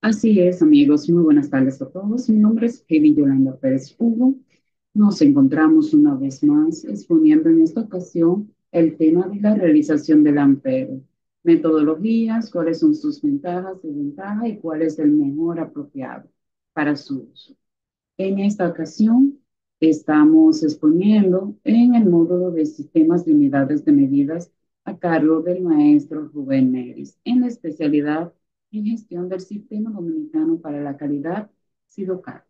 Así es, amigos. Muy buenas tardes a todos. Mi nombre es Heidi Yolanda Pérez Hugo. Nos encontramos una vez más exponiendo en esta ocasión el tema de la realización del ampero. Metodologías, cuáles son sus ventajas y desventajas y cuál es el mejor apropiado para su uso. En esta ocasión estamos exponiendo en el módulo de sistemas de unidades de medidas a cargo del maestro Rubén Neris, en la especialidad en gestión del Sistema Dominicano para la Calidad, SIDOCAL.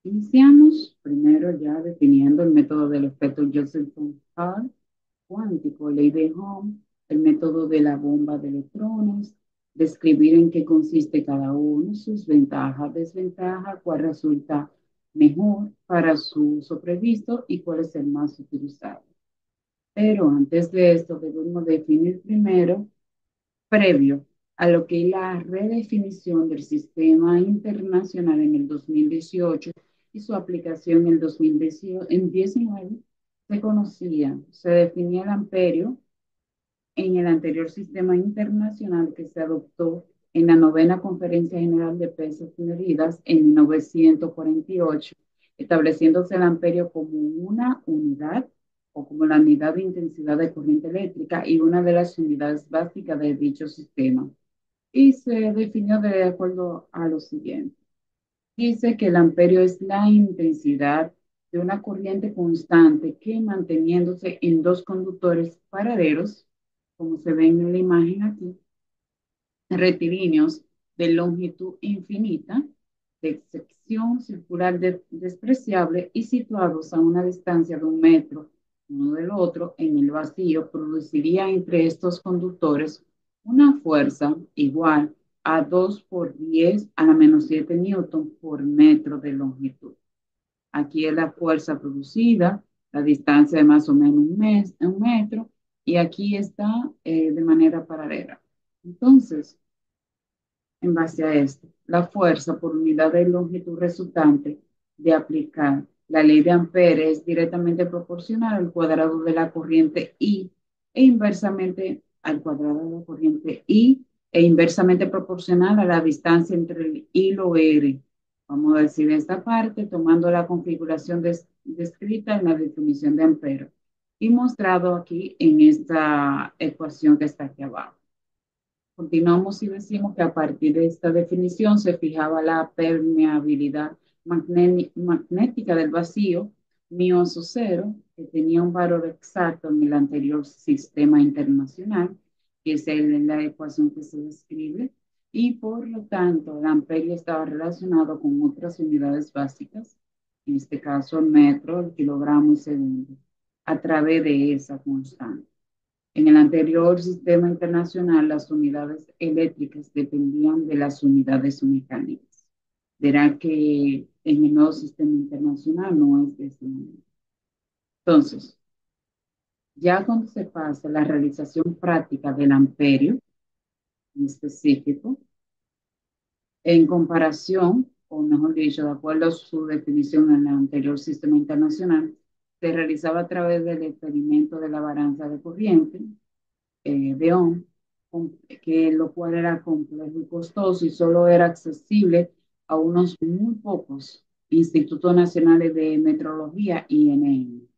Iniciamos primero ya definiendo el método del efecto Josephson-Hall, cuántico, ley de Ohm, el método de la bomba de electrones, describir en qué consiste cada uno, sus ventajas, desventajas, cuál resulta mejor para su uso previsto y cuál es el más utilizado. Pero antes de esto debemos definir primero, previo a lo que es la redefinición del sistema internacional en el 2018 y su aplicación en el 2019, se definía el amperio en el anterior sistema internacional que se adoptó en la novena Conferencia General de Pesas y Medidas en 1948, estableciéndose el amperio como una unidad o como la unidad de intensidad de corriente eléctrica y una de las unidades básicas de dicho sistema. Y se definió de acuerdo a lo siguiente. Dice que el amperio es la intensidad de una corriente constante que manteniéndose en dos conductores paralelos, como se ve en la imagen aquí, rectilíneos de longitud infinita, de sección circular despreciable y situados a una distancia de 1 metro uno del otro en el vacío, produciría entre estos conductores una fuerza igual a 2 por 10 a la menos 7 newton por metro de longitud. Aquí es la fuerza producida, la distancia de más o menos 1 metro, y aquí está de manera paralela. Entonces, en base a esto, la fuerza por unidad de longitud resultante de aplicar la ley de Ampere es directamente proporcional al cuadrado de la corriente I e inversamente al cuadrado de la corriente I e inversamente proporcional a la distancia entre el hilo R. Vamos a decir esta parte tomando la configuración descrita en la definición de ampero y mostrado aquí en esta ecuación que está aquí abajo. Continuamos y decimos que a partir de esta definición se fijaba la permeabilidad magnética del vacío, mío su cero, que tenía un valor exacto en el anterior sistema internacional, que es la ecuación que se describe, y por lo tanto el amperio estaba relacionado con otras unidades básicas, en este caso el metro, el kilogramo y segundo, a través de esa constante. En el anterior sistema internacional, las unidades eléctricas dependían de las unidades mecánicas. Verá que en el nuevo sistema internacional no es de ese manera. Entonces, ya cuando se pasa la realización práctica del amperio en específico, en comparación, o mejor dicho, de acuerdo a su definición en el anterior sistema internacional, se realizaba a través del experimento de la balanza de corriente, de Ohm, que lo cual era complejo y costoso y solo era accesible a unos muy pocos institutos nacionales de metrología, INM.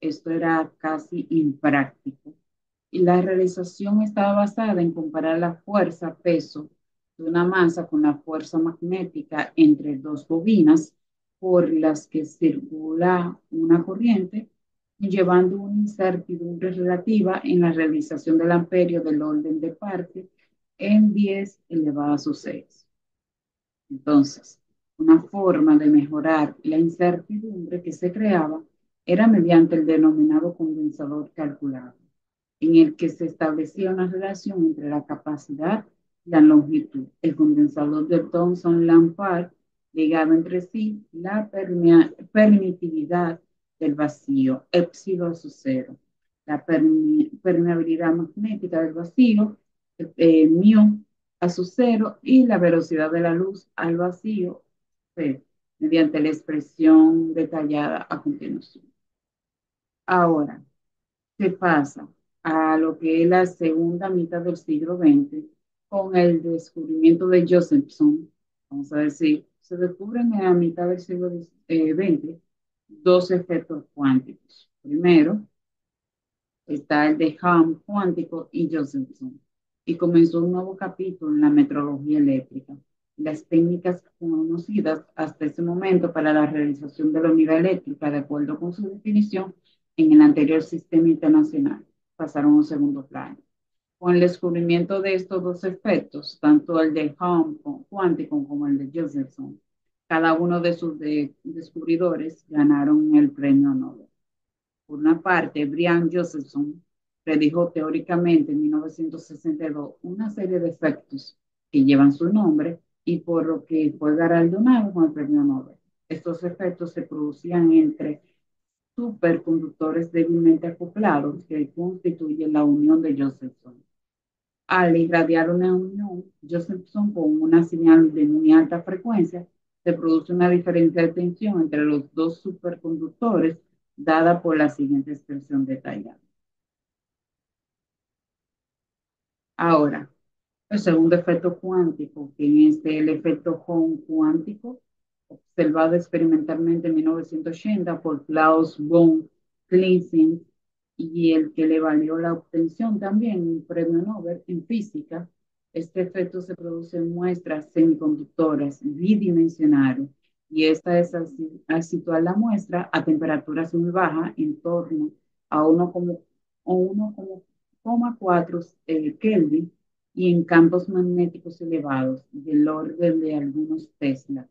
Esto era casi impráctico. Y la realización estaba basada en comparar la fuerza-peso de una masa con la fuerza magnética entre dos bobinas por las que circula una corriente, llevando una incertidumbre relativa en la realización del amperio del orden de parte en 10 elevado a su 6. Entonces, una forma de mejorar la incertidumbre que se creaba era mediante el denominado condensador calculado, en el que se establecía una relación entre la capacidad y la longitud. El condensador de Thomson-Lampard ligaba entre sí la permitividad del vacío, epsilon a su cero, la permeabilidad magnética del vacío, mu a su cero, y la velocidad de la luz al vacío, cero, mediante la expresión detallada a continuación. Ahora, se pasa a lo que es la segunda mitad del siglo XX, Con el descubrimiento de Josephson, vamos a decir, se descubren en la mitad del siglo XX dos efectos cuánticos. Primero, está el de Hahn cuántico y Josephson, y comenzó un nuevo capítulo en la metrología eléctrica. Las técnicas conocidas hasta ese momento para la realización de la unidad eléctrica, de acuerdo con su definición en el anterior sistema internacional, pasaron a un segundo plano. Con el descubrimiento de estos dos efectos, tanto el de Hahn cuántico como el de Josephson, cada uno de sus descubridores ganaron el premio Nobel. Por una parte, Brian Josephson predijo teóricamente en 1962 una serie de efectos que llevan su nombre y por lo que fue galardonado con el premio Nobel. Estos efectos se producían entre superconductores débilmente acoplados que constituyen la unión de Josephson. Al irradiar una unión Josephson con una señal de muy alta frecuencia, se produce una diferencia de tensión entre los dos superconductores dada por la siguiente expresión detallada. Ahora, el segundo efecto cuántico, que es el efecto Hahn cuántico, observado experimentalmente en 1980 por Klaus von Klinsing y el que le valió la obtención también un premio Nobel en física. Este efecto se produce en muestras semiconductoras bidimensionales y esta es al situar la muestra a temperaturas muy bajas, en torno a 1,4 Kelvin, y en campos magnéticos elevados del orden de algunos Tesla,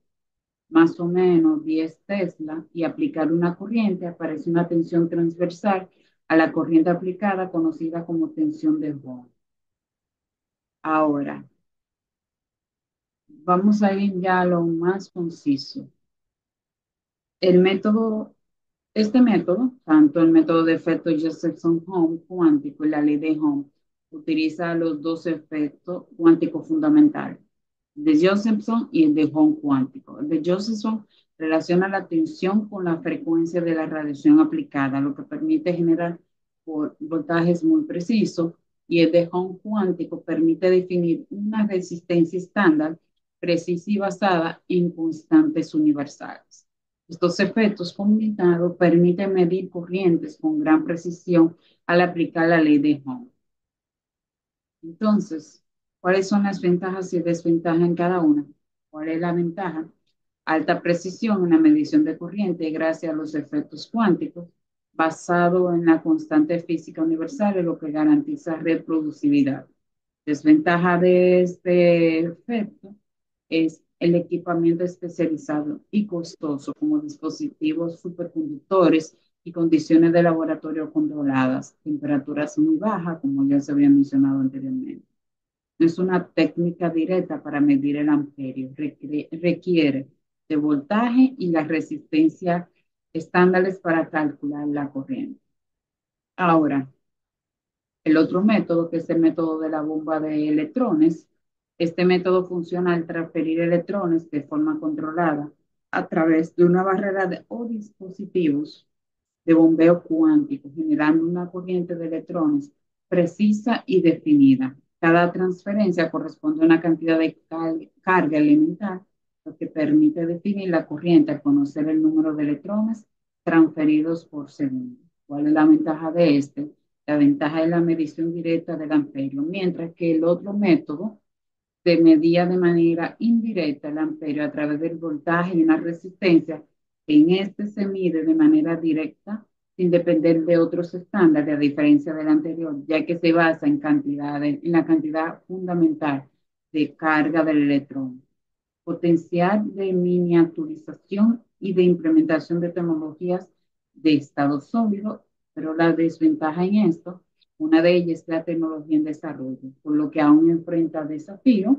más o menos 10 Tesla, y aplicar una corriente, aparece una tensión transversal a la corriente aplicada conocida como tensión de Hall. Ahora, vamos a ir ya a lo más conciso. El método Este método, tanto el método de efecto Josephson-Hahn cuántico y la ley de Hahn, utiliza los dos efectos cuánticos fundamentales, el de Josephson y el de Hahn cuántico. El de Josephson relaciona la tensión con la frecuencia de la radiación aplicada, lo que permite generar voltajes muy precisos, y el de Hahn cuántico permite definir una resistencia estándar precisa y basada en constantes universales. Estos efectos combinados permiten medir corrientes con gran precisión al aplicar la ley de Ohm. Entonces, ¿cuáles son las ventajas y desventajas en cada una? ¿Cuál es la ventaja? Alta precisión en la medición de corriente gracias a los efectos cuánticos, basado en la constante física universal, lo que garantiza reproducibilidad. Desventaja de este efecto es el equipamiento especializado y costoso, como dispositivos superconductores y condiciones de laboratorio controladas, temperaturas muy bajas, como ya se había mencionado anteriormente. No es una técnica directa para medir el amperio, requiere de voltaje y la resistencia estándares para calcular la corriente. Ahora, el otro método, que es el método de la bomba de electrones, este método funciona al transferir electrones de forma controlada a través de una barrera o dispositivos de bombeo cuántico, generando una corriente de electrones precisa y definida. Cada transferencia corresponde a una cantidad de carga elemental, lo que permite definir la corriente al conocer el número de electrones transferidos por segundo. ¿Cuál es la ventaja de este? La ventaja es la medición directa del amperio, mientras que el otro método se medía de manera indirecta el amperio a través del voltaje y una resistencia. En este se mide de manera directa sin depender de otros estándares, a diferencia del anterior, ya que se basa en la cantidad fundamental de carga del electrón. Potencial de miniaturización y de implementación de tecnologías de estado sólido, pero la desventaja en esto, una de ellas es la tecnología en desarrollo, por lo que aún enfrenta desafíos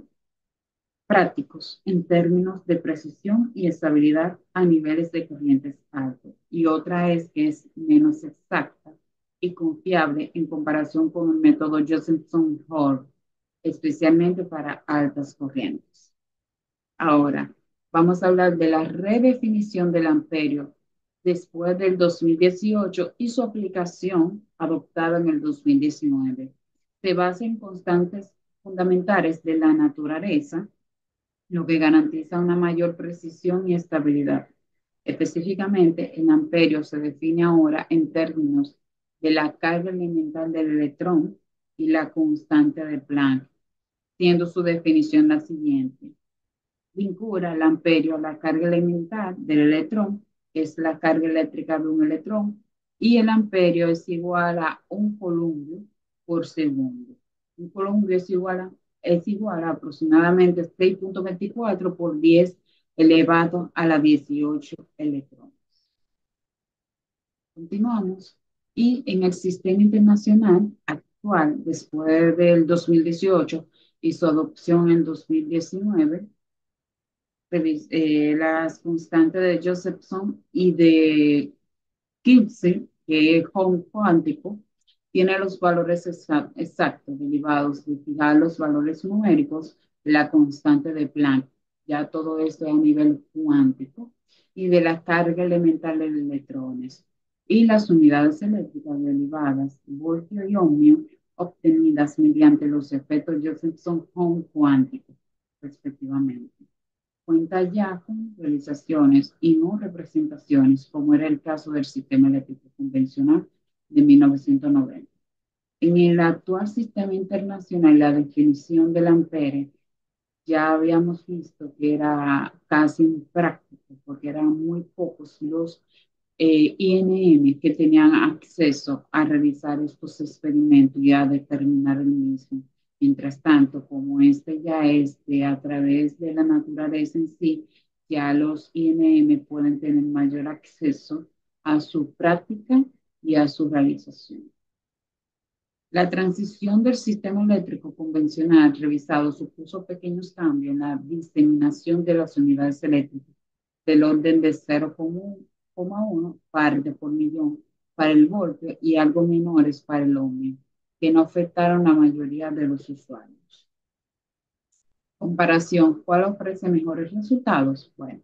prácticos en términos de precisión y estabilidad a niveles de corrientes altos. Y otra es que es menos exacta y confiable en comparación con el método Josephson-Hall, especialmente para altas corrientes. Ahora, vamos a hablar de la redefinición del amperio después del 2018 y su aplicación adoptada en el 2019. Se basa en constantes fundamentales de la naturaleza, lo que garantiza una mayor precisión y estabilidad. Específicamente, el amperio se define ahora en términos de la carga elemental del electrón y la constante de Planck, siendo su definición la siguiente. Vincula el amperio a la carga elemental del electrón, que es la carga eléctrica de un electrón, y el amperio es igual a un columbio por segundo. Un columbio es igual a aproximadamente 6.24 por 10 elevado a la 18 electrones. Continuamos. Y en el sistema internacional actual, después del 2018 y su adopción en 2019, las constantes de Josephson y de Gibbs, que es un cuántico, tiene los valores exactos derivados de fijar los valores numéricos de la constante de Planck, ya todo esto a nivel cuántico, y de la carga elemental de electrones, y las unidades eléctricas derivadas, voltio y ohmio, obtenidas mediante los efectos Josephson-Home cuánticos, respectivamente. Cuenta ya con realizaciones y no representaciones, como era el caso del sistema eléctrico convencional de 1990. En el actual sistema internacional, la definición del ampere ya habíamos visto que era casi impráctico, porque eran muy pocos los INM que tenían acceso a realizar estos experimentos y a determinar el mismo. Mientras tanto, como este ya es a través de la naturaleza en sí, ya los INM pueden tener mayor acceso a su práctica y a su realización. La transición del sistema eléctrico convencional revisado supuso pequeños cambios en la diseminación de las unidades eléctricas del orden de 0,1 parte por millón para el voltio y algo menores para el ohmio, que no afectaron a la mayoría de los usuarios. Comparación, ¿cuál ofrece mejores resultados? Bueno,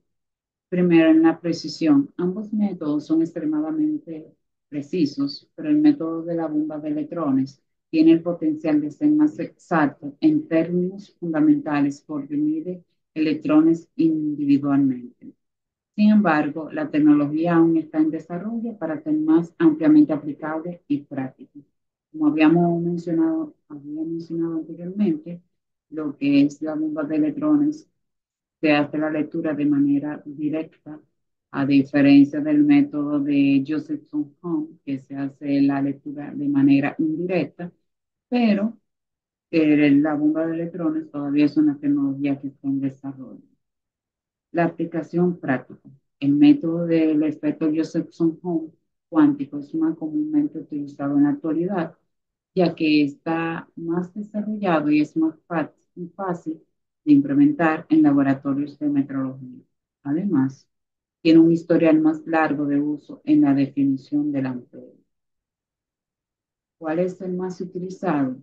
primero, en la precisión. Ambos métodos son extremadamente precisos, pero el método de la bomba de electrones tiene el potencial de ser más exacto en términos fundamentales porque mide electrones individualmente. Sin embargo, la tecnología aún está en desarrollo para ser más ampliamente aplicable y práctica. Como había mencionado anteriormente, lo que es la bomba de electrones se hace la lectura de manera directa, a diferencia del método de Josephson-Home, que se hace la lectura de manera indirecta, pero la bomba de electrones todavía es una tecnología que está en desarrollo. La aplicación práctica. El método del efecto Josephson-Home cuántico es más comúnmente utilizado en la actualidad, ya que está más desarrollado y es más fácil de implementar en laboratorios de metrología. Además, tiene un historial más largo de uso en la definición del amperio. ¿Cuál es el más utilizado?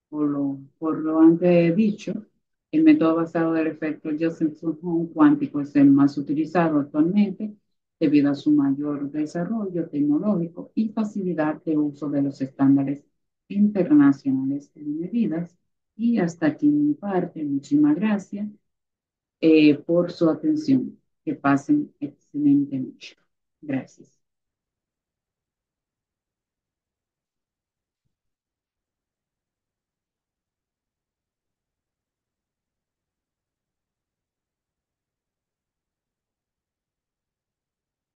Por lo antes dicho, el método basado del efecto Josephson cuántico es el más utilizado actualmente debido a su mayor desarrollo tecnológico y facilidad de uso de los estándares internacionales de medidas. Y hasta aquí mi parte. Muchísimas gracias por su atención. Que pasen excelente noche. Gracias.